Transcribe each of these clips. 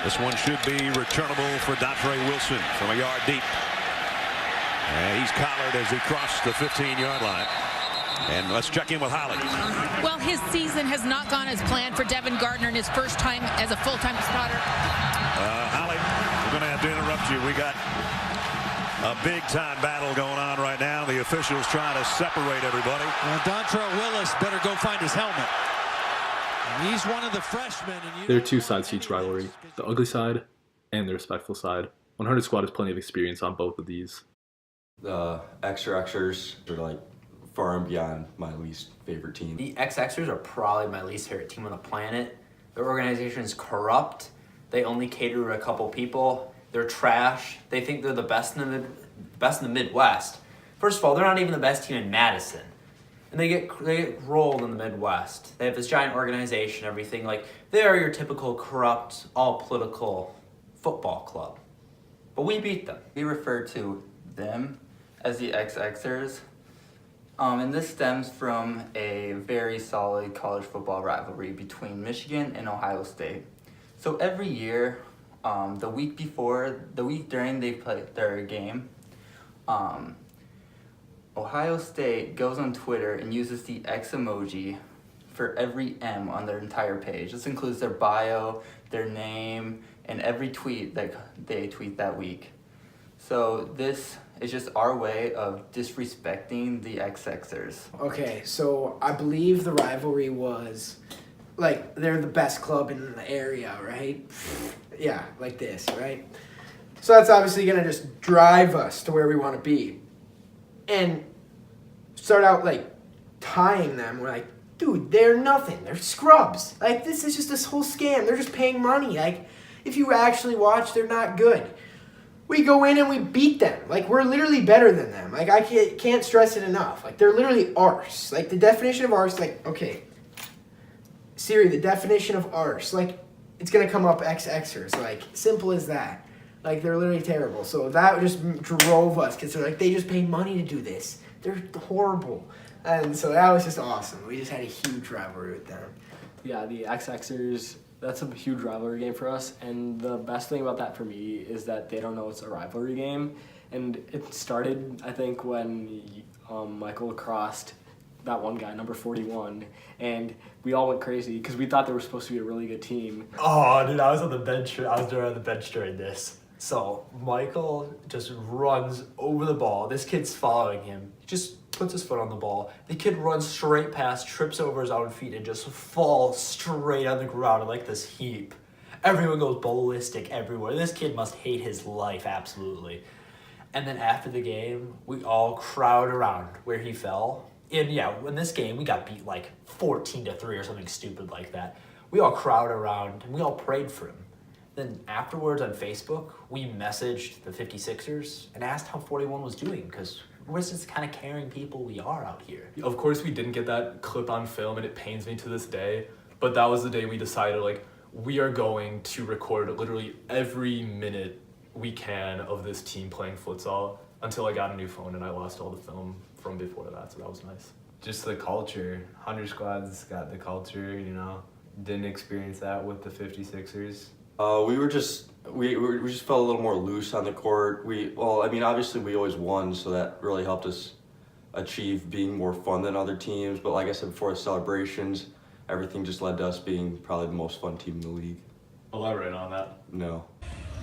This one should be returnable for Dontre Wilson from a yard deep. And he's collared as he crossed the 15-yard line. And let's check in with Holly. Well, his season has not gone as planned for Devin Gardner in his first time as a full-time spotter. Holly, we're going to have to interrupt you. We got a big-time battle going on right now. The officials trying to separate everybody. Dontre Willis better go find his helmet. He's one of the freshmen. There are two sides to each rivalry, the ugly side and the respectful side. 100 Squad has plenty of experience on both of these. The XRXers are like far and beyond my least favorite team. The XXers are probably my least favorite team on the planet. Their organization is corrupt. They only cater to a couple people. They're trash. They think they're the best in the Midwest. First of all, they're not even the best team in Madison. And they get rolled in the Midwest. They have this giant organization, everything. Like, they are your typical corrupt, all-political football club. But we beat them. We refer to them as the XXers. And this stems from a very solid college football rivalry between Michigan and Ohio State. So every year, the week during they play their game, Ohio State goes on Twitter and uses the X emoji for every M on their entire page. This includes their bio, their name, and every tweet that they tweet that week. So this is just our way of disrespecting the XXers. Okay, so I believe the rivalry was, like, they're the best club in the area, right? Yeah, like this, right? So that's obviously going to just drive us to where we want to be. And start out, like, tying them. We're like, dude, they're nothing. They're scrubs. Like, this is just this whole scam. They're just paying money. Like, if you actually watch, they're not good. We go in and we beat them. Like, we're literally better than them. Like, I can't stress it enough. Like, they're literally arse. Like, the definition of arse, like, okay, Siri, the definition of arse, like, it's going to come up XXers. Like, simple as that. Like, they're literally terrible. So that just drove us because they're like, they just pay money to do this. They're horrible. And so that was just awesome. We just had a huge rivalry with them. Yeah, the XXers, that's a huge rivalry game for us. And the best thing about that for me is that they don't know it's a rivalry game. And it started, I think, when Michael crossed that one guy, number 41, and we all went crazy because we thought they were supposed to be a really good team. Oh, dude, I was on the bench during this. So Michael just runs over the ball. This kid's following him. He just puts his foot on the ball. The kid runs straight past, trips over his own feet, and just falls straight on the ground in like this heap. Everyone goes ballistic everywhere. This kid must hate his life, absolutely. And then after the game, we all crowd around where he fell. And yeah, in this game, we got beat like 14-3 or something stupid like that. We all crowd around, and we all prayed for him. Then afterwards on Facebook, we messaged the 56ers and asked how 41 was doing, because we're just kind of caring people we are out here. Of course, we didn't get that clip on film, and it pains me to this day, but that was the day we decided, like, we are going to record literally every minute we can of this team playing futsal until I got a new phone and I lost all the film from before that, so that was nice. Just the culture. 100 Squad's got the culture, you know. Didn't experience that with the 56ers. We just felt a little more loose on the court. Obviously we always won, so that really helped us achieve being more fun than other teams. But like I said before, the celebrations, everything just led to us being probably the most fun team in the league. Elaborate on that. No.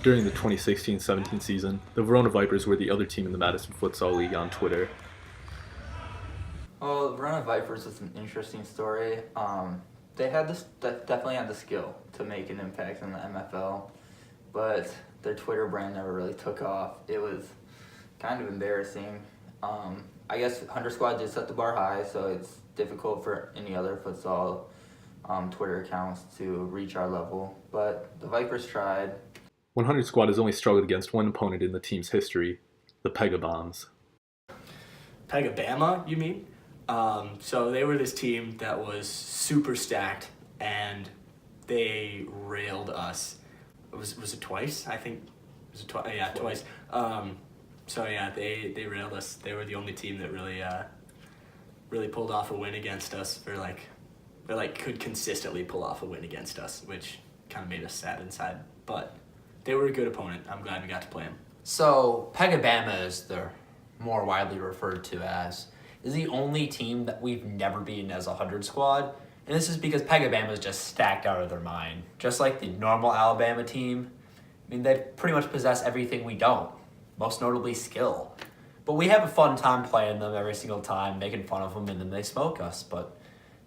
During the 2016-17 season, the Verona Vipers were the other team in the Madison Futsal League on Twitter. Well, the Verona Vipers is an interesting story. They definitely had the skill to make an impact in the MFL, but their Twitter brand never really took off. It was kind of embarrassing. I guess 100 Squad did set the bar high, so it's difficult for any other futsal Twitter accounts to reach our level, but the Vipers tried. 100 Squad has only struggled against one opponent in the team's history, the Pegabombs. Pegabama, you mean? So they were this team that was super stacked, and they railed us. Was it twice? I think it was twice. So yeah, they railed us. They were the only team that really pulled off a win against us, or could consistently pull off a win against us, which kind of made us sad inside. But they were a good opponent. I'm glad we got to play them. So Pegabama, as they're more widely referred to as, is the only team that we've never beaten as a 100 squad. And this is because Pegabama is just stacked out of their mind. Just like the normal Alabama team, I mean, they pretty much possess everything we don't, most notably skill. But we have a fun time playing them every single time, making fun of them, and then they smoke us. But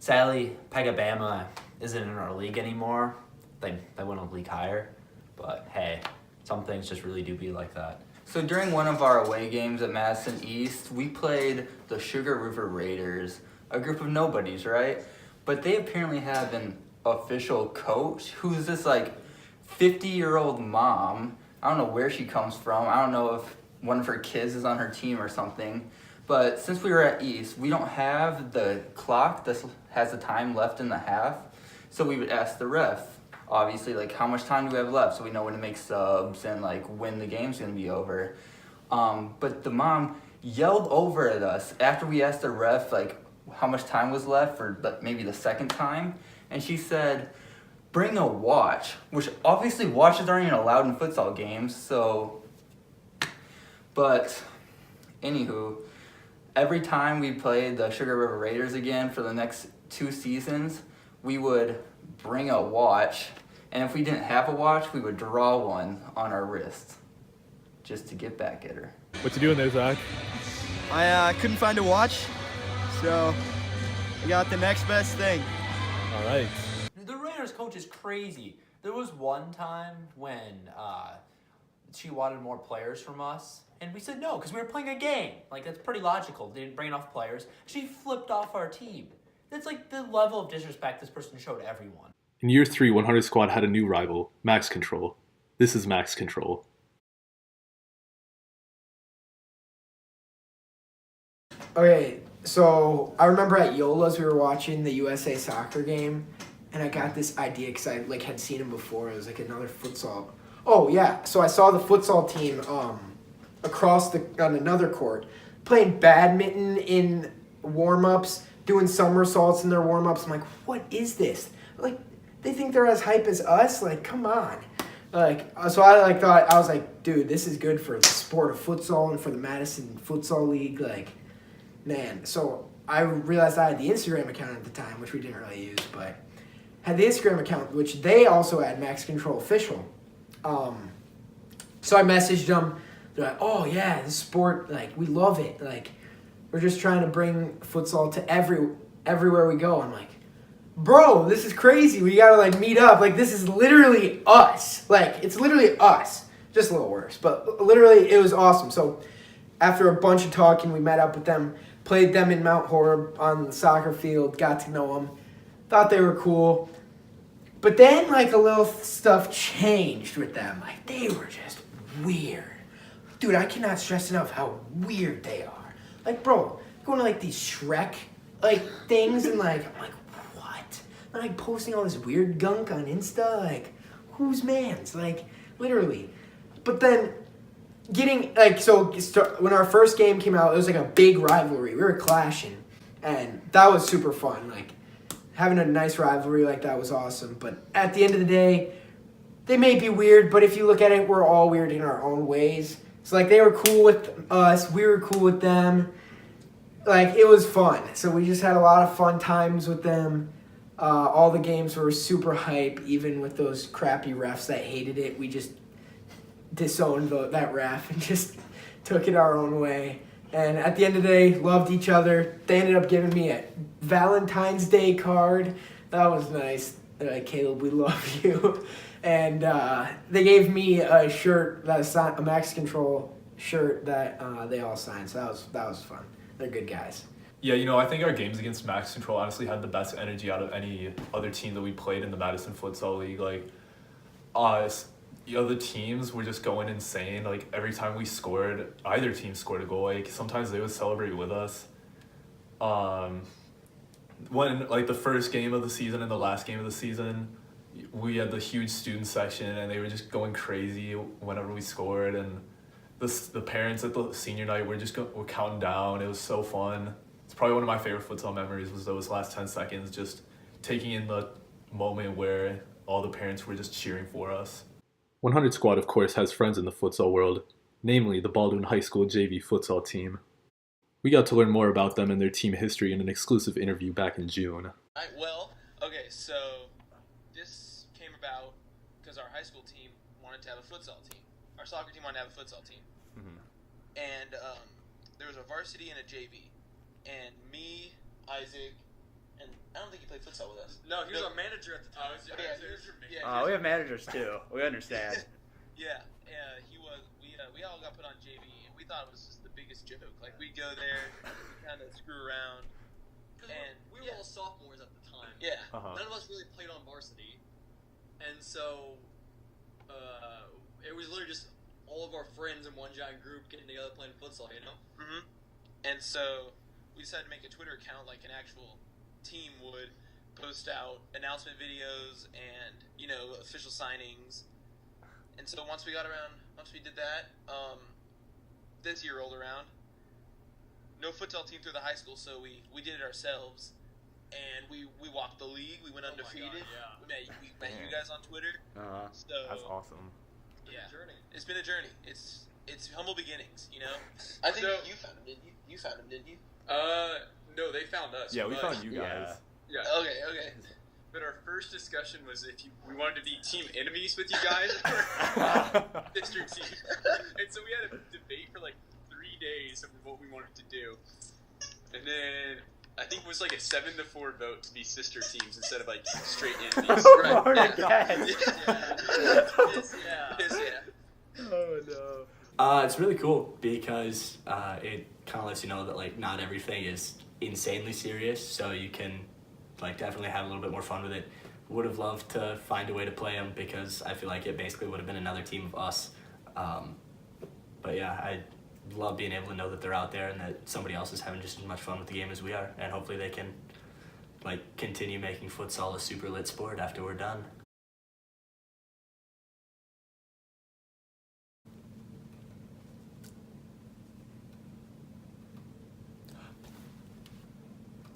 sadly, Pegabama isn't in our league anymore. They went a league higher. But hey, some things just really do be like that. So during one of our away games at Madison East, we played the Sugar River Raiders, a group of nobodies, right? But they apparently have an official coach who's this like 50-year-old mom. I don't know where she comes from. I don't know if one of her kids is on her team or something. But since we were at East, we don't have the clock that has the time left in the half. So we would ask the ref, obviously, like, how much time do we have left, so we know when to make subs and like when the game's gonna be over. But the mom yelled over at us after we asked the ref like how much time was left for maybe the second time, and she said, "Bring a watch," which obviously watches aren't even allowed in futsal games. So, but anywho, every time we played the Sugar River Raiders again for the next 2 seasons, we would bring a watch, and if we didn't have a watch, we would draw one on our wrist just to get back at her. What you doing there, Zach? I couldn't find a watch, so I got the next best thing. All right. The Raiders coach is crazy. There was one time when she wanted more players from us, and we said no because we were playing a game. Like, that's pretty logical. They didn't bring enough players. She flipped off our team. That's like the level of disrespect this person showed everyone. In year 3, 100 Squad had a new rival, Max Control. This is Max Control. Okay, so I remember at Yola's we were watching the USA soccer game, and I got this idea because I like had seen him before. It was like another futsal. Oh yeah, so I saw the futsal team across on another court playing badminton in warm-ups, doing somersaults in their warm-ups. I'm like, what is this? Like, they think they're as hype as us? Like, come on. Like, so I like thought, I was like, dude, this is good for the sport of futsal and for the Madison Futsal League. Like, man. So I realized I had the Instagram account at the time, which we didn't really use, but had the Instagram account, which they also had Max Control Official. So I messaged them. They're like, oh yeah, this sport, like, we love it. Like, we're just trying to bring futsal to everywhere we go. I'm like, bro, this is crazy. We gotta like meet up. Like, this is literally us. Like, it's literally us. Just a little worse, but literally it was awesome. So after a bunch of talking, we met up with them, played them in Mount Horeb on the soccer field, got to know them, thought they were cool. But then like a little stuff changed with them. Like, they were just weird. Dude, I cannot stress enough how weird they are. Like, bro, going to like these Shrek like things and like, I'm like, what? They're like posting all this weird gunk on Insta. Like, whose man's? Like, literally. But then getting like, so when our first game came out, it was like a big rivalry. We were clashing, and that was super fun. Like, having a nice rivalry like that was awesome. But at the end of the day, they may be weird, but if you look at it, we're all weird in our own ways. So, like, they were cool with us. We were cool with them. Like, it was fun. So we just had a lot of fun times with them. All the games were super hype, even with those crappy refs that hated it. We just disowned that ref and just took it our own way. And at the end of the day, loved each other. They ended up giving me a Valentine's Day card. That was nice. They're like, Caleb, we love you. And they gave me a shirt, a Max Control shirt that they all signed. So that was fun. They're good guys. Yeah, you know, I think our games against Max Control honestly had the best energy out of any other team that we played in the Madison Futsal League. Like, the other teams were just going insane. Like, every time we scored, either team scored a goal. Like, sometimes they would celebrate with us. When, like, the first game of the season and the last game of the season, we had the huge student section, and they were just going crazy whenever we scored. And the parents at the senior night were just were counting down. It was so fun. It's probably one of my favorite futsal memories was those last 10 seconds, just taking in the moment where all the parents were just cheering for us. 100 Squad, of course, has friends in the futsal world, namely the Baldwin High School JV futsal team. We got to learn more about them and their team history in an exclusive interview back in June. Okay, so this came about because our high school team wanted to have a futsal team. Our soccer team wanted to have a futsal team. And there was a varsity and a JV. And me, Isaac, and I don't think he played futsal with us. No, he was our manager at the time. We have managers too. We understand. He was. We all got put on JV, and we thought it was just the biggest joke. Like, we'd go there, kind of screw around. And we were all sophomores at the time. Yeah. None of us really played on varsity. And so it was literally just all of our friends in one giant group getting together playing futsal, you know? And so we decided to make a Twitter account like an actual team would, post out announcement videos and, official signings. And so once we did that, this year rolled around. No futsal team through the high school, so we did it ourselves. And we walked the league. We went undefeated. We met you guys on Twitter. So That's awesome. yeah, it's been a journey. It's humble beginnings, I think you found him, didn't you? You found him, didn't you? No, they found us. Yeah, we found you guys. Yeah. Okay. But our first discussion was if we wanted to be team enemies with you guys or sister team. And so we had a debate for like 3 days of what we wanted to do. And then I think it was like a 7-4 vote to be sister teams instead of like straight enemies. Oh my God. Oh no. It's really cool because it kind of lets you know that like not everything is insanely serious, so you can like definitely have a little bit more fun with it. Would have loved to find a way to play them because I feel like it basically would have been another team of us. But yeah, I love being able to know that they're out there and that somebody else is having just as much fun with the game as we are, and hopefully they can like continue making futsal a super lit sport after we're done.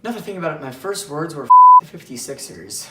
Another thing about it, my first words were 56ers.